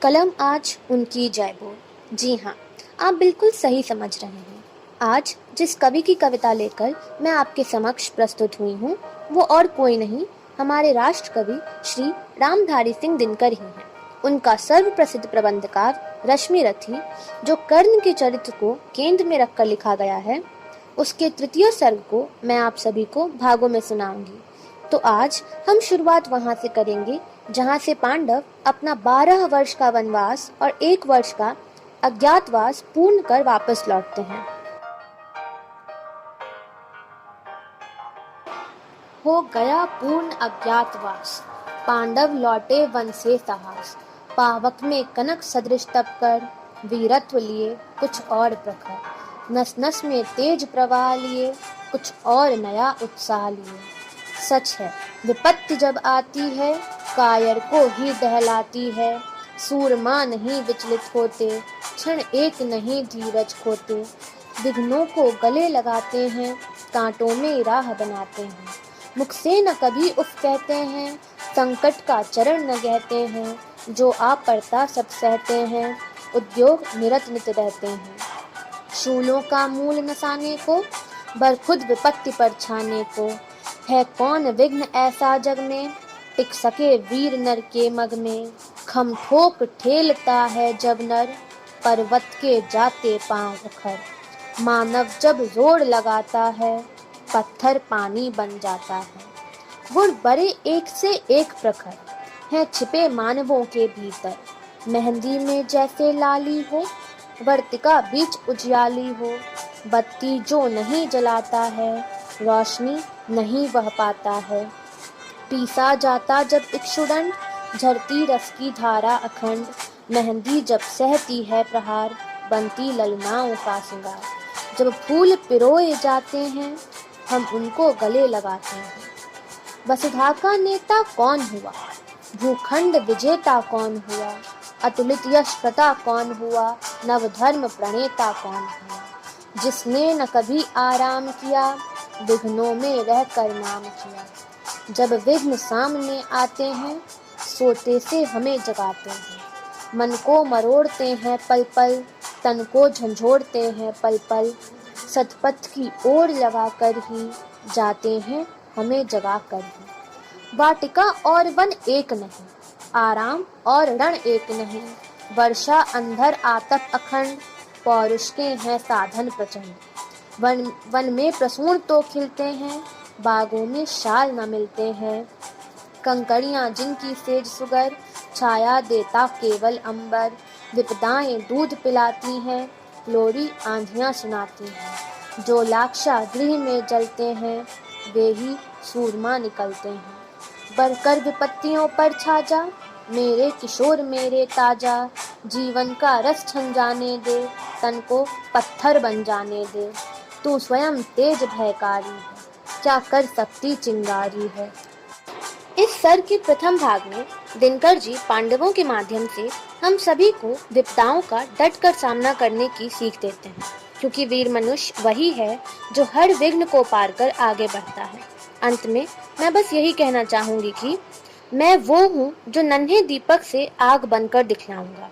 कलम आज उनकी जय बोल। जी हाँ, आप बिल्कुल सही समझ रहे हैं। आज जिस कवि की कविता लेकर मैं आपके समक्ष प्रस्तुत हुई हूँ, वो और कोई नहीं, हमारे राष्ट्र कवि श्री रामधारी सिंह दिनकर ही हैं। उनका सर्वप्रसिद्ध प्रबंधकार रश्मि रथी, जो कर्ण के चरित्र को केंद्र में रखकर लिखा गया है, उसके तृतीय सर्ग को मैं आप सभी को भागों में सुनाऊंगी। तो आज हम शुरुआत वहां से करेंगे जहां से पांडव अपना 12 वर्ष का वनवास और 1 वर्ष का अज्ञातवास पूर्ण कर वापस लौटते हैं। हो गया पूर्ण अज्ञातवास, पांडव लौटे वन से साहस। पावक में कनक सदृश तप कर, वीरत्व लिए कुछ और प्रखर। नस नस में तेज प्रवाह लिए, कुछ और नया उत्साह लिए। सच है विपत्ति जब आती है, कायर को ही दहलाती है। सूरमा नहीं विचलित होते, क्षण एक नहीं धीरज खोते। विघ्नों को गले लगाते हैं, कांटों में राह बनाते हैं। मुख से न कभी उफ कहते हैं, संकट का चरण न कहते हैं। जो आ पड़ता सब सहते हैं, उद्योग निरत नित रहते हैं। शूलों का मूल नसाने को, बर खुद विपत्ति पर छाने को। है कौन विघ्न ऐसा जग में, टिक सके वीर नर के मग में। खम ठोक ठेलता है जब नर, पर्वत के जाते पांव उखर। मानव जब जोड़ लगाता है, पत्थर पानी बन जाता है। गुण बड़े एक से एक प्रखर, है छिपे मानवों के भीतर। मेहंदी में जैसे लाली हो, वर्तिका बीच उजियाली हो। बत्ती जो नहीं जलाता है, रोशनी नहीं वह पाता है। पीसा जाता जब इक्षुदंड, झरती रस की धारा अखंड। मेहंदी जब सहती है प्रहार, बनती ललनाओं का श्रृंगार। जब फूल पिरोए जाते हैं, हम उनको गले लगाते हैं। वसुधा का नेता कौन हुआ, भूखंड विजेता कौन हुआ। अतुलित यश प्रता कौन हुआ, नव धर्म प्रणेता कौन हुआ। जिसने न कभी आराम किया, विघ्नों में रहकर नाम किया। जब विघ्न सामने आते हैं, सोते से हमें जगाते हैं। मन को मरोड़ते हैं पल पल, तन को झंझोड़ते हैं पल पल। सतपथ की ओर लगाकर ही, जाते हैं हमें जगाकर ही। वाटिका और वन एक नहीं, आराम और रण एक नहीं। वर्षा अंधर आतप अखंड, पौरुष के हैं साधन प्रचंड। वन में प्रसून तो खिलते हैं, बागों में शाल न मिलते हैं। कंकड़ियां जिनकी सेज सुगर, छाया देता केवल अंबर। विपदाएं दूध पिलाती हैं, लोरी आंधियां सुनाती हैं। जो लाक्षा गृह में जलते हैं, वे ही सूरमा निकलते हैं। बढ़कर विपत्तियों पर छा जा, मेरे किशोर मेरे ताजा। जीवन का रस छन जाने दे, तन को पत्थर बन जाने दे। तू स्वयं तेज भयकारी है, क्या कर सकती चिंगारी है। इस सर्ग के प्रथम भाग में दिनकर जी पांडवों के माध्यम से हम सभी को विपदाओं का डटकर सामना करने की सीख देते हैं, क्योंकि वीर मनुष्य वही है जो हर विघ्न को पार कर आगे बढ़ता है। अंत में मैं बस यही कहना चाहूंगी कि मैं वो हूँ जो नन्हे दीपक से आग बनकर दिखलाऊंगा।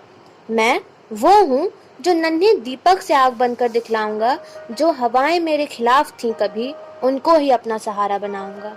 मैं वो हूँ जो नन्हे दीपक से आग बनकर दिखलाऊंगा। जो हवाएं मेरे खिलाफ थीं कभी, उनको ही अपना सहारा बनाऊंगा।